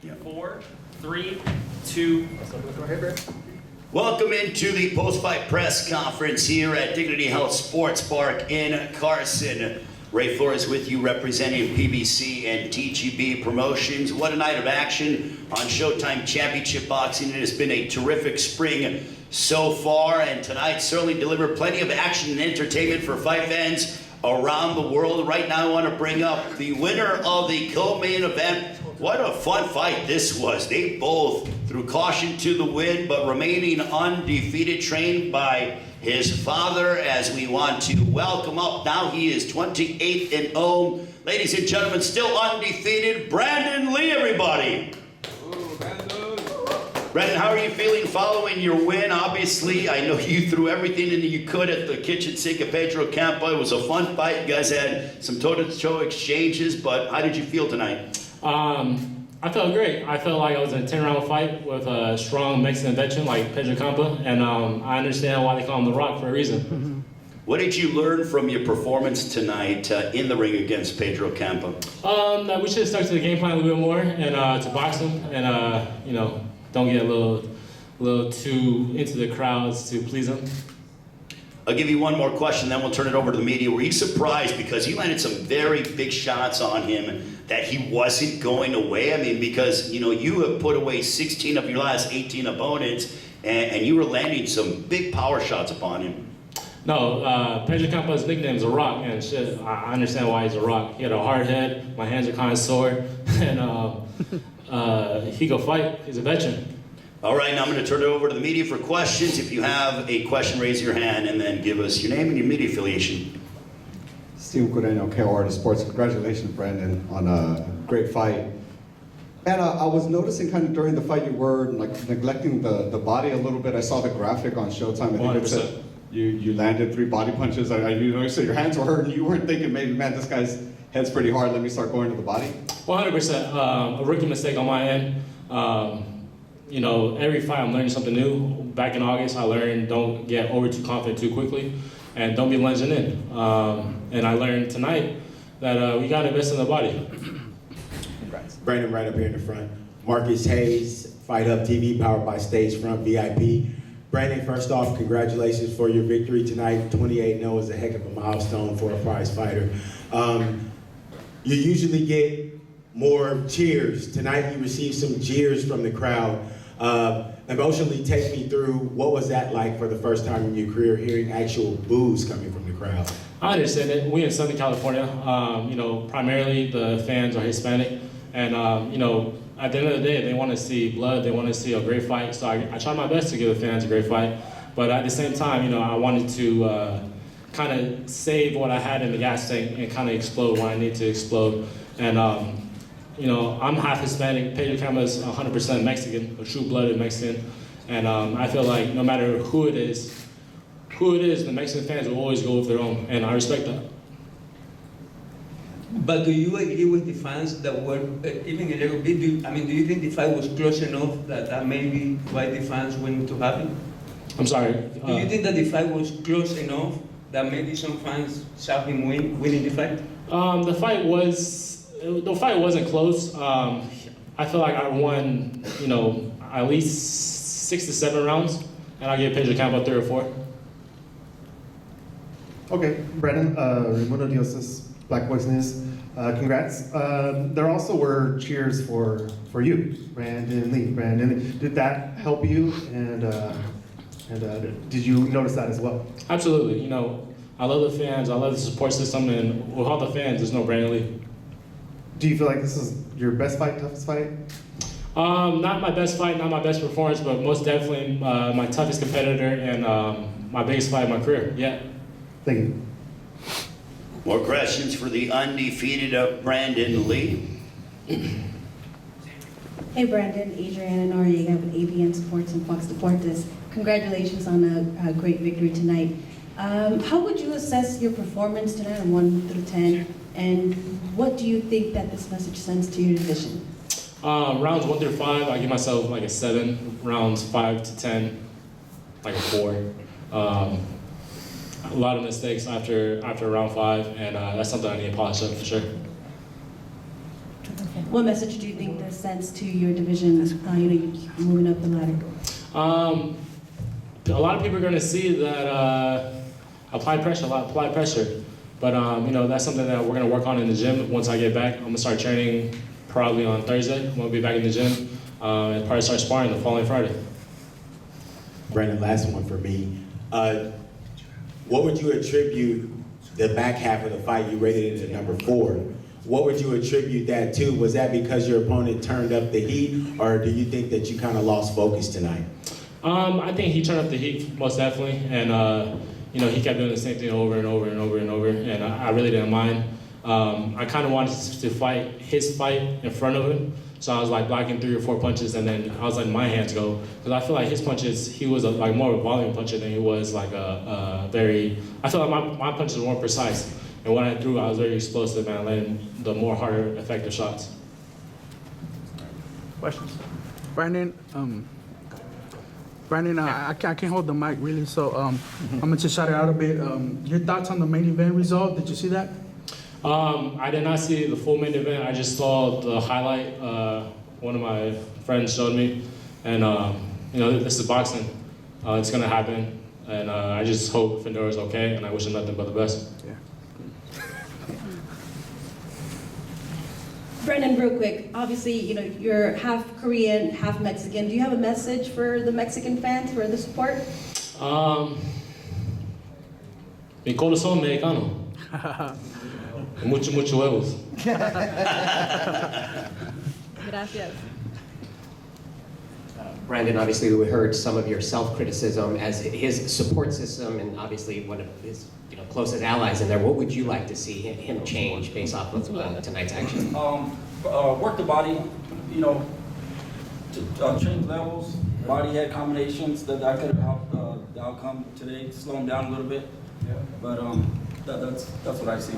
Yeah. 4, 3, 2. Welcome into the post-fight press conference here at Dignity Health Sports Park in Carson. Ray Flores with you representing PBC and TGB Promotions. What a night of action on Showtime Championship Boxing. It has been a terrific spring so far, and tonight certainly delivered plenty of action and entertainment for fight fans around the world. Right now I want to bring up the winner of the co-main event. What a fun fight this was. They both threw caution to the wind, but remaining undefeated, trained by his father, as we want to welcome up. Now he is 28-0. Ladies and gentlemen, still undefeated, Brandun Lee, everybody. Brandun, how are you feeling following your win? Obviously, I know you threw everything that you could at the kitchen sink of Pedro Campa. It was a fun fight. You guys had some toe-to-toe exchanges, but how did you feel tonight? I felt great. I felt like I was in a 10-round fight with a strong Mexican veteran like Pedro Campa, and I understand why they call him The Rock for a reason. What did you learn from your performance tonight in the ring against Pedro Campa? That we should have stuck to the game plan a little bit more and to box him and, don't get a little too into the crowds to please him. I'll give you one more question, then we'll turn it over to the media. Were you surprised, because you landed some very big shots on him, that he wasn't going away? I mean, because, you have put away 16 of your last 18 opponents, and you were landing some big power shots upon him. No, Pedro Campa's nickname is A Rock, and shit, I understand why he's A Rock. He had a hard head, my hands are kind of sore, and he go fight. He's a veteran. All right, now I'm going to turn it over to the media for questions. If you have a question, raise your hand and then give us your name and your media affiliation. Steve Coreno, KOR Sports. Congratulations, Brandun, on a great fight. And I was noticing kind of during the fight you were neglecting the body a little bit. I saw the graphic on Showtime. I think it said you landed 3 body punches. I noticed that your hands were hurting. You weren't thinking, maybe, man, this guy's head's pretty hard. Let me start going to the body. 100%. A rookie mistake on my end. Every fight I'm learning something new. Back in August, I learned don't get over too confident too quickly, and don't be lunging in. And I learned tonight that we gotta invest in the body. Congrats. Brandun right up here in the front. Marcus Hayes, FightHype TV, powered by Stage Front VIP. Brandun, first off, congratulations for your victory tonight. 28-0 is a heck of a milestone for a prize fighter. You usually get more cheers. Tonight you received some jeers from the crowd. Emotionally take me through, what was that like for the first time in your career, hearing actual boos coming from the crowd? I understand it. We in Southern California, primarily the fans are Hispanic, and at the end of the day, they want to see blood, they want to see a great fight, so I try my best to give the fans a great fight, but at the same time, I wanted to kind of save what I had in the gas tank and kind of explode when I need to explode. And I'm half Hispanic. Pedro Campa is 100% Mexican, a true-blooded Mexican. And I feel like no matter who it is, the Mexican fans will always go with their own, and I respect that. But do you agree with the fans that were, even a little bit, do you think the fight was close enough that maybe why the fans went to have it? I'm sorry. Do you think that the fight was close enough that maybe some fans saw him winning the fight? The fight wasn't close. I feel like I won, at least 6 to 7 rounds, and I gave Pedro Campa 3 or 4. Okay, Brandun, Raimundo Dios's Black Boys News. Congrats. There also were cheers for you, Brandun Lee. Did that help you? And did you notice that as well? Absolutely. I love the fans. I love the support system, and without the fans, there's no Brandun Lee. Do you feel like this is your best fight, toughest fight? Not my best fight, not my best performance, but most definitely my toughest competitor and my biggest fight of my career. Yeah. Thank you. More questions for the undefeated Brandun Lee. Hey Brandun, Adriana Noriega with ABN Sports and Fox Deportes. Congratulations on a great victory tonight. How would you assess your performance tonight on 1 through 10? And what do you think that this message sends to your division? Rounds 1 through 5, I give myself like a 7. Rounds 5 to 10, like a 4. A lot of mistakes after round 5, and that's something I need to polish up for sure. What message do you think this sends to your division, moving up the ladder? A lot of people are going to see that apply pressure, But that's something that we're going to work on in the gym. Once I get back, I'm going to start training probably on Thursday. I'm going to be back in the gym and probably start sparring the following Friday. Brandon, last one for me. What would you attribute the back half of the fight? You rated it at number 4. What would you attribute that to? Was that because your opponent turned up the heat, or do you think that you kind of lost focus tonight? I think he turned up the heat, most definitely, and he kept doing the same thing over and over and over and over, and I really didn't mind. I kind of wanted to fight his fight in front of him, so I was like blocking 3 or 4 punches, and then I was letting my hands go, because I feel like his punches, he was like more of a volume puncher than he was like I feel like my punches were more precise, and when I threw, I was very explosive, and I landed the more harder, effective shots. Questions? Brandon, I can't hold the mic really, so I'm gonna just shout it out a bit. Your thoughts on the main event result? Did you see that? I did not see the full main event. I just saw the highlight. One of my friends showed me, and this is boxing. It's gonna happen, and I just hope Fundora's okay, and I wish him nothing but the best. Yeah. Brandon, real quick, obviously, you're half Korean, half Mexican. Do you have a message for the Mexican fans, for the support? Mi corazón mexicano. Mucho huevos. Gracias. Brandon, obviously we heard some of your self-criticism as his support system and obviously one of his closest allies in there. What would you like to see him change based off of tonight's action? Work the body, to change levels, body-head combinations that could have helped the outcome today, slow him down a little bit. But that's what I see.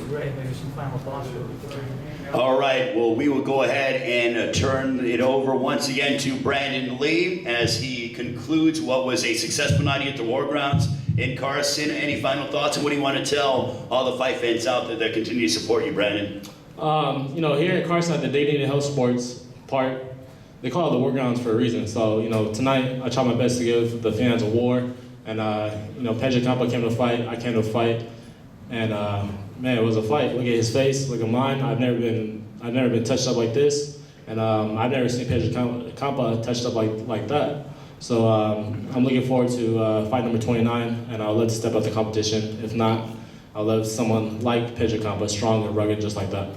Ray, maybe some final thoughts. All right, well, we will go ahead and turn it over once again to Brandon Lee as he concludes what was a successful night at the War Grounds in Carson. Any final thoughts, and what do you want to tell all the fight fans out there that continue to support you, Brandon? Here in Carson at the Dignity Health Sports Park, they call it the War Grounds for a reason. So, tonight I tried my best to give the fans a war. And, Pedro Campa came to fight, I came to fight. And, man, it was a fight. Look at his face, look at mine. I've never been touched up like this. And I've never seen Pedro Campa touched up like that. So I'm looking forward to fight number 29, and I'll love to step up the competition. If not, I'll love someone like Pedro Campa, strong and rugged just like that.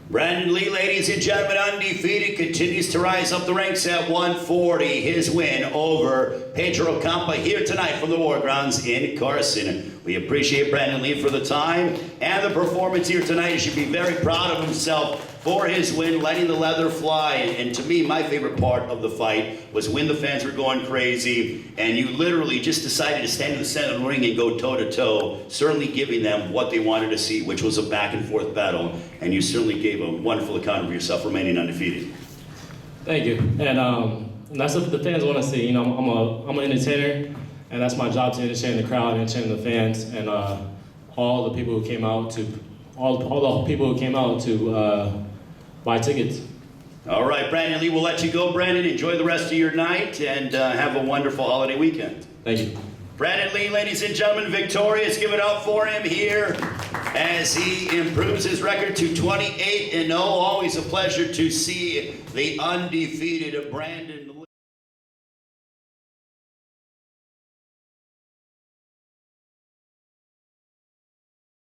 Brandon Lee, ladies and gentlemen, undefeated, continues to rise up the ranks at 140. His win over Pedro Campa here tonight from the War Grounds in Carson. We appreciate Brandon Lee for the time and the performance here tonight. He should be very proud of himself for his win, letting the leather fly. And to me, my favorite part of the fight was when the fans were going crazy and you literally just decided to stand in the center of the ring and go toe-to-toe, certainly giving them what they wanted to see, which was a back-and-forth battle. And you certainly gave a wonderful account of yourself, remaining undefeated. Thank you. And that's what the fans want to see. I'm an entertainer, and that's my job, to entertain the crowd, entertain the fans, and all the people who came out to buy tickets. All right, Brandon Lee, we'll let you go, Brandon. Enjoy the rest of your night and have a wonderful holiday weekend. Thank you. Brandon Lee, ladies and gentlemen, victorious. Give it up for him here as he improves his record to 28-0. Always a pleasure to see the undefeated Brandon Lee.